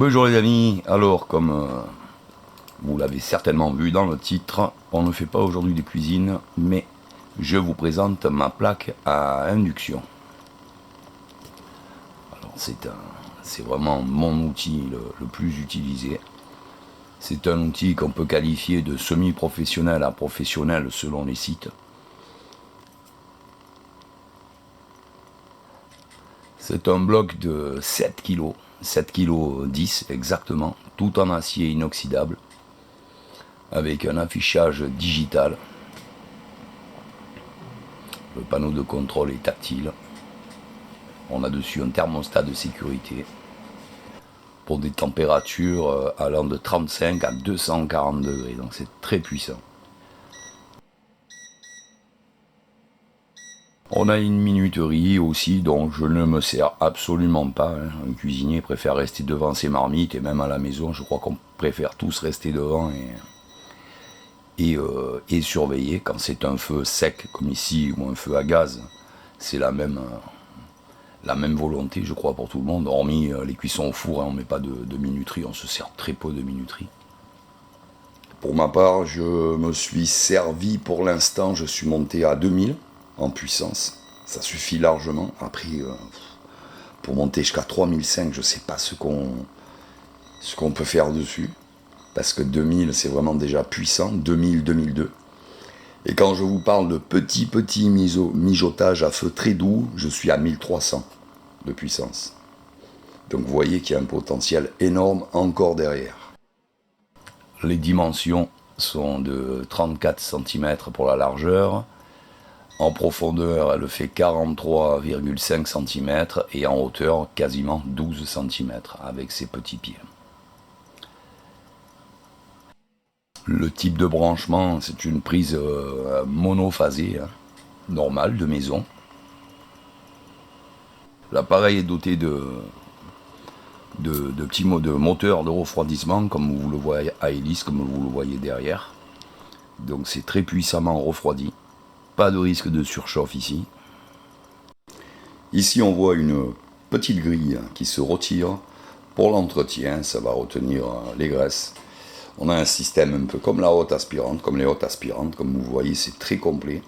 Bonjour les amis, alors comme vous l'avez certainement vu dans le titre, on ne fait pas aujourd'hui de cuisine, mais je vous présente ma plaque à induction. Alors c'est vraiment mon outil le plus utilisé. C'est un outil qu'on peut qualifier de semi-professionnel à professionnel selon les sites. C'est un bloc de 7 kg, 7 kg 10 exactement, tout en acier inoxydable, avec un affichage digital. Le panneau de contrôle est tactile. On a dessus un thermostat de sécurité pour des températures allant de 35 à 240 degrés, donc c'est très puissant. On a une minuterie aussi, dont je ne me sers absolument pas. Un cuisinier préfère rester devant ses marmites, et même à la maison, je crois qu'on préfère tous rester devant et surveiller. Quand c'est un feu sec, comme ici, ou un feu à gaz, c'est la même volonté, je crois, pour tout le monde. Hormis les cuissons au four, on ne met pas de minuterie, on se sert très peu de minuterie. Pour ma part, je me suis servi pour l'instant, je suis monté à 2000 en puissance. Ça suffit largement. Après, pour monter jusqu'à 3005, je ne sais pas ce qu'on peut faire dessus. Parce que 2000, c'est vraiment déjà puissant. 2000, 2002. Et quand je vous parle de petit mijotage à feu très doux, je suis à 1300 de puissance. Donc vous voyez qu'il y a un potentiel énorme encore derrière. Les dimensions sont de 34 cm pour la largeur. En profondeur, elle fait 43,5 cm et en hauteur, quasiment 12 cm avec ses petits pieds. Le type de branchement, c'est une prise monophasée, normale, de maison. L'appareil est doté de petits moteurs de refroidissement, comme vous le voyez à hélice, comme vous le voyez derrière. Donc c'est très puissamment refroidi. Pas de risque de surchauffe ici. Ici on voit une petite grille qui se retire pour l'entretien, ça va retenir les graisses. On a un système un peu comme la haute aspirante, comme les hautes aspirantes, comme vous voyez c'est très complet.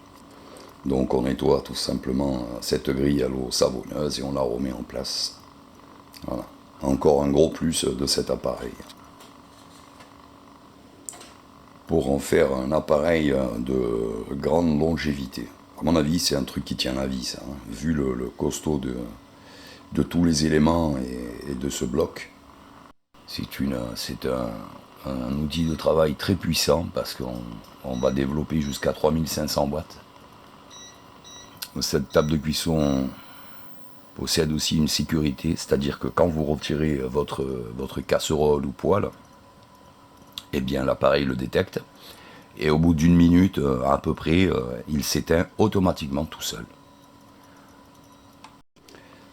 Donc on nettoie tout simplement cette grille à l'eau savonneuse et on la remet en place. Voilà. Encore un gros plus de cet appareil. Pour en faire un appareil de grande longévité. À mon avis, c'est un truc qui tient la vie, ça. Vu le costaud de tous les éléments et de ce bloc. C'est un outil de travail très puissant parce qu'on va développer jusqu'à 3500 watts. Cette table de cuisson possède aussi une sécurité, c'est-à-dire que quand vous retirez votre casserole ou poêle, eh bien l'appareil le détecte et au bout d'une minute à peu près, il s'éteint automatiquement tout seul.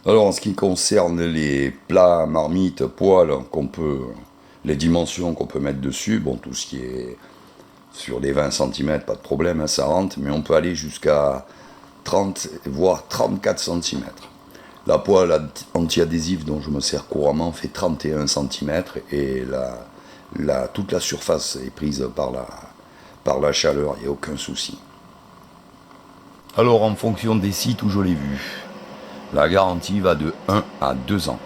Alors en ce qui concerne les plats, marmites, poêles, les dimensions qu'on peut mettre dessus, bon tout ce qui est sur les 20 cm, pas de problème, ça rentre, mais on peut aller jusqu'à 30 voire 34 cm. La poêle anti-adhésive dont je me sers couramment fait 31 cm et toute la surface est prise par la chaleur, il n'y a aucun souci. Alors en fonction des sites où je l'ai vu, la garantie va de 1 à 2 ans.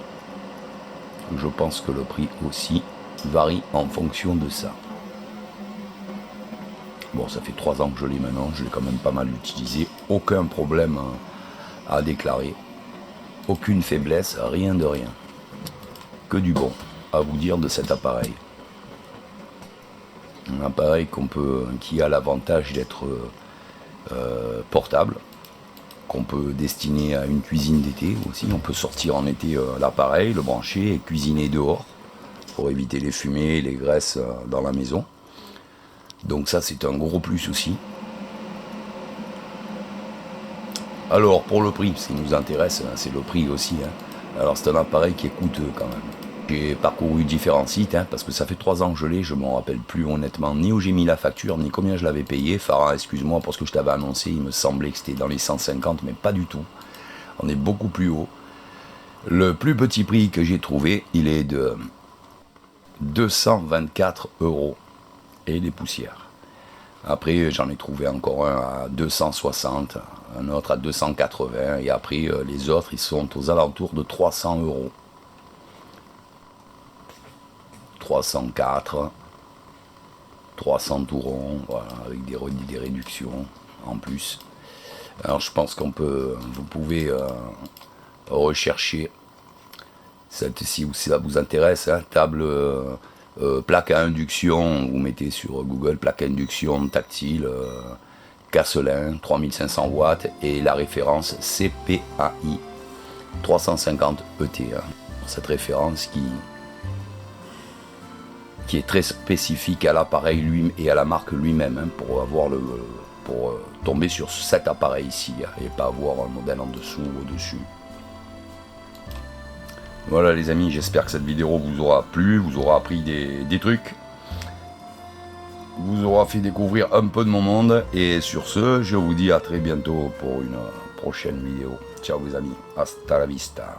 Je pense que le prix aussi varie en fonction de ça. Bon, ça fait 3 ans que je l'ai maintenant, je l'ai quand même pas mal utilisé, aucun problème à déclarer. Aucune faiblesse, rien de rien. Que du bon à vous dire de cet appareil. Un appareil qui a l'avantage d'être portable, qu'on peut destiner à une cuisine d'été aussi. On peut sortir en été l'appareil, le brancher et cuisiner dehors pour éviter les fumées, les graisses dans la maison. Donc ça c'est un gros plus aussi. Alors pour le prix, ce qui nous intéresse, c'est le prix aussi. Alors c'est un appareil qui est coûteux quand même. J'ai parcouru différents sites, parce que ça fait 3 ans que je l'ai, je m'en rappelle plus honnêtement, ni où j'ai mis la facture, ni combien je l'avais payé. Farah, excuse-moi pour ce que je t'avais annoncé, il me semblait que c'était dans les 150, mais pas du tout. On est beaucoup plus haut. Le plus petit prix que j'ai trouvé, il est de 224 € et des poussières. Après, j'en ai trouvé encore un à 260, un autre à 280, et après, les autres, ils sont aux alentours de 300 €. 304, 300 tout rond, voilà, avec des réductions en plus. Alors, je pense vous pouvez rechercher, si ça vous intéresse, hein, table plaque à induction, vous mettez sur Google plaque à induction tactile Casselin 3500 watts et la référence CPAI 350 ET. Hein. Cette référence qui est très spécifique à l'appareil lui et à la marque lui-même, hein, pour tomber sur cet appareil ici, hein, et pas avoir un modèle en dessous ou au-dessus. Voilà les amis, j'espère que cette vidéo vous aura plu, vous aura appris des trucs, vous aura fait découvrir un peu de mon monde, et sur ce, je vous dis à très bientôt pour une prochaine vidéo. Ciao les amis, hasta la vista.